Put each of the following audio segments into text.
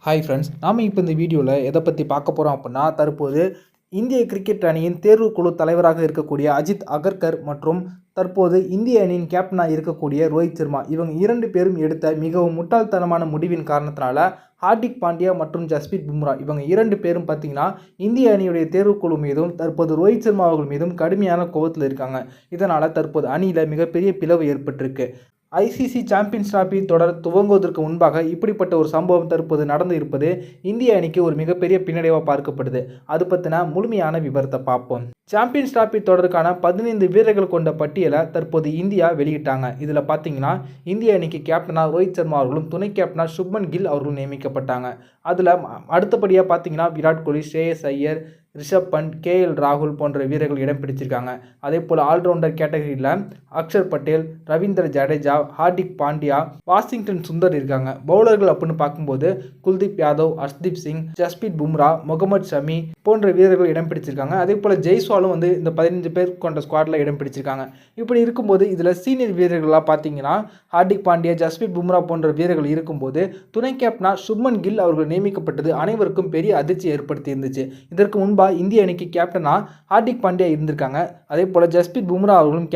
Hi friends, நாம் இப்போ இந்த வீடியோவில் எதை பற்றி பார்க்க போகிறோம் அப்படின்னா, தற்போது இந்திய கிரிக்கெட் அணியின் தேர்வுக்குழு தலைவராக இருக்கக்கூடிய அஜித் அகர்கர் மற்றும் தற்போது இந்திய அணியின் கேப்டனாக இருக்கக்கூடிய ரோஹித் சர்மா, இவங்க 2 பேரும் எடுத்த மிகவும் முட்டாள்தனமான முடிவின் காரணத்தினால ஹார்திக் பாண்டியா மற்றும் ஜஸ்பிரீத் பும்ரா இவங்க 2 பேரும் பார்த்தீங்கன்னா இந்திய அணியுடைய தேர்வுக்குழு மீதும் தற்போது ரோஹித் சர்மா அவர்கள் மீதும் கடுமையான கோபத்தில் இருக்காங்க. இதனால் தற்போது அணியில் மிகப்பெரிய பிளவு ஏற்பட்டிருக்கு. ஐசிசி சாம்பியன்ஸ் டிராபி தொடர் துவங்குவதற்கு முன்பாக இப்படிப்பட்ட ஒரு சம்பவம் தற்போது நடந்து இருப்பது இந்திய அணிக்கு ஒரு மிகப்பெரிய பின்னடைவாக பார்க்கப்படுது. அது பற்றின முழுமையான விவரத்தை பார்ப்போம். சாம்பியன்ஸ் டிராபி தொடருக்கான 15 வீரர்கள் கொண்ட பட்டியலை தற்போது இந்தியா வெளியிட்டாங்க. இதில் பார்த்தீங்கன்னா இந்திய அணிக்கு கேப்டனாக ரோஹித் சர்மா அவர்களும் துணை கேப்டனாக சுப்மன் கில் அவர்களும் நியமிக்கப்பட்டாங்க. அதில் அடுத்தபடியாக பார்த்தீங்கன்னா விராட் கோலி, ஸ்ரேயஸ் ஐயர், ரிஷப் பண்ட், கேஎல் ராகுல் போன்ற வீரர்கள் இடம் பிடிச்சிருக்காங்க. அதே போல் ஆல்ரவுண்டர் கேட்டகரியில் அக்ஷர் பட்டேல், ரவீந்திர ஜடேஜா, ஹார்திக் பாண்டியா, வாஷிங்டன் சுந்தர் இருக்காங்க. பவுலர்கள் அப்படின்னு பார்க்கும்போது குல்தீப் யாதவ், ஹர்ஷ்தீப் சிங், ஜஸ்பிரீத் பும்ரா, முகமது ஷமி போன்ற வீரர்கள் இடம் பிடிச்சிருக்காங்க. அதே போல் ஜெய்ஸ்வாலும் இந்த 15 பேர் கொண்ட ஸ்குவாடில் இடம் பிடிச்சிருக்காங்க. இப்படி இருக்கும்போது இதில் சீனியர் வீரர்களாக பார்த்தீங்கன்னா ஹார்திக் பாண்டியா, ஜஸ்பிரீத் பும்ரா போன்ற வீரர்கள் இருக்கும்போது துணை கேப்டனாக சுப்மன் கில் அவர்கள் நியமிக்கப்பட்டது அனைவருக்கும் பெரிய அதிர்ச்சி ஏற்படுத்தி இருந்துச்சு. இதற்கு முன்பு இந்திய அணிக்கு கேப்டனா ஹார்திக் பாண்டியா இருந்திருக்காங்க. அதே போல ஜஸ்பிரீத் பும்ரா அவர்களும்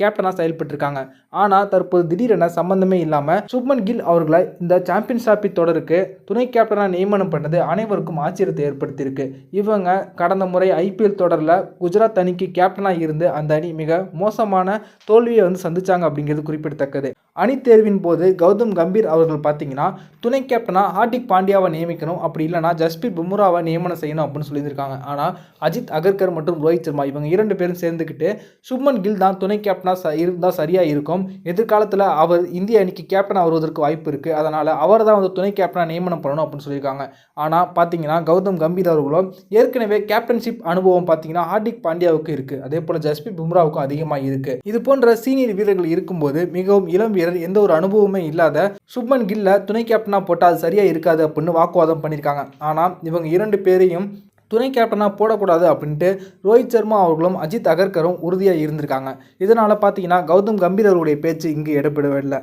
கேப்டனா செயல்பட்டிருக்காங்க. ஆனால் தற்போது திடீரென சம்பந்தமே இல்லாமல் சுப்மன் கில் அவர்களை இந்த சாம்பியன்ஸ் டிராபி தொடருக்கு துணை கேப்டனா நியமனம் பண்ணது அனைவருக்கும் ஆச்சரியத்தை ஏற்படுத்தியிருக்கு. இவங்க கடந்த முறை ஐபிஎல் தொடரில் குஜராத் அணிக்கு கேப்டனாக இருந்து அந்த அணி மிக மோசமான தோல்வியை சந்திச்சாங்க அப்படிங்கிறது குறிப்பிடத்தக்கது. அணி தேர்வின் போது கௌதம் கம்பீர் அவர்கள் பார்த்தீங்கன்னா துணை கேப்டனா ஹார்திக் பாண்டியாவை நியமிக்கணும், அப்படி இல்லைனா ஜஸ்பிரீத் பும்ராவை நியமனம் செய்யணும் அப்படின்னு சொல்லியிருக்காங்க. ஆனால் அஜித் அகர்கர் மற்றும் ரோஹித் சர்மா இவங்க 2 பேரும் சேர்ந்துக்கிட்டு சுப்மன் கில் தான் துணை கேப்டனாக இருந்தால் சரியாக இருக்கும், எதிர்காலத்தில் அவர் இந்திய அணிக்கு கேப்டன் வருவதற்கு வாய்ப்பு இருக்குது, அதனால் அவர் தான் துணை கேப்டனாக நியமனம் பண்ணணும் அப்படின்னு சொல்லியிருக்காங்க. ஆனால் பார்த்தீங்கன்னா கௌதம் கம்பீர் அவர்களும் ஏற்கனவே கேப்டன்ஷிப் அனுபவம் பார்த்தீங்கன்னா ஹார்திக் பாண்டியாவுக்கு இருக்குது, அதே போல் ஜஸ்பிரீத் பும்ராவுக்கும் அதிகமாக இருக்குது. இது போன்ற சீனியர் வீரர்கள் இருக்கும்போது மிகவும் இளம் வீரர், எந்த ஒரு அனுபவமே இல்லாத சுப்மன் கில்ல துணை கேப்டனாக போட்டால் அது சரியாக இருக்காது அப்படின்னு வாக்குவாதம் பண்ணியிருக்காங்க. ஆனால் இவங்க 2 பேரையும் துணை கேப்டனாக போடக்கூடாது அப்படின்ட்டு ரோஹித் சர்மா அவர்களும் அஜித் அகர்கரும் உறுதியாக இருந்திருக்காங்க. இதனால் பார்த்தீங்கன்னா கௌதம் கம்பீர் அவர்களுடைய பேச்சு இங்கு இடப்படவில்லை.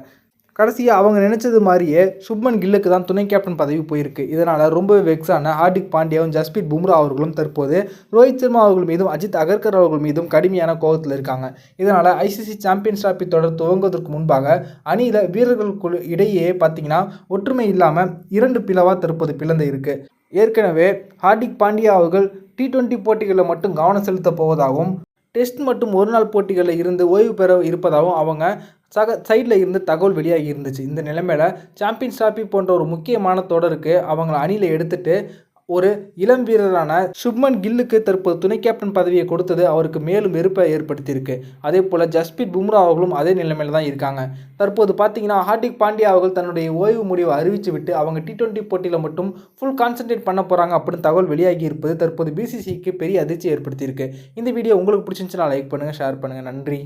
கடைசியாக அவங்க நினச்சது மாதிரியே சுப்மன் கில்லுக்கு தான் துணை கேப்டன் பதவி போயிருக்கு. இதனால் ரொம்பவே வெக்ஸான ஹார்திக் பாண்டியாவும் ஜஸ்பிரீத் பும்ரா அவர்களும் தற்போது ரோஹித் சர்மா அவர்கள் மீதும் அஜித் அகர்கர் அவர்கள் மீதும் கடுமையான கோபத்தில் இருக்காங்க. இதனால் ஐசிசி சாம்பியன்ஸ் டிராபி தொடர் துவங்குவதற்கு முன்பாக அணியில் வீரர்களுக்கு இடையே பார்த்தீங்கன்னா ஒற்றுமை இல்லாமல் 2 பிளவாக தற்போது பிளந்து இருக்கு. ஏற்கனவே ஹார்திக் பாண்டியா அவர்கள் T20 போட்டிகளில் மட்டும் கவனம் செலுத்தப் போவதாகவும் டெஸ்ட் மற்றும் ஒருநாள் போட்டிகளில் இருந்து ஓய்வு பெற இருப்பதாகவும் அவங்க சைடில் இருந்து தகவல் வெளியாகி இருந்துச்சு. இந்த நிலைமையில் சாம்பியன்ஸ் டிராபி போன்ற ஒரு முக்கியமான தொடருக்கு அவங்கள அணியில் எடுத்துட்டு ஒரு இளம் வீரரான சுப்மன் கில்லுக்கு தற்போது துணை கேப்டன் பதவியை கொடுத்தது அவருக்கு மேலும் வெறுப்பை ஏற்படுத்தியிருக்கு. அதே போல் ஜஸ்பிரீத் பும்ரா அவர்களும் அதே நிலைமையில் தான் இருக்காங்க. தற்போது பார்த்தீங்கன்னா ஹார்திக் பாண்டியா அவர்கள் தன்னுடைய ஓய்வு முடிவை அறிவித்து விட்டு அவங்க T20 போட்டியில் மட்டும் ஃபுல் கான்சன்ட்ரேட் பண்ண போகிறாங்க அப்படின்னு தகவல் வெளியாகி இருப்பது தற்போது பிசிசிக்கு பெரிய அதிர்ச்சி ஏற்படுத்தியிருக்கு. இந்த வீடியோ உங்களுக்கு பிடிச்சிருந்துச்சுன்னா லைக் பண்ணுங்கள், ஷேர் பண்ணுங்கள். நன்றி.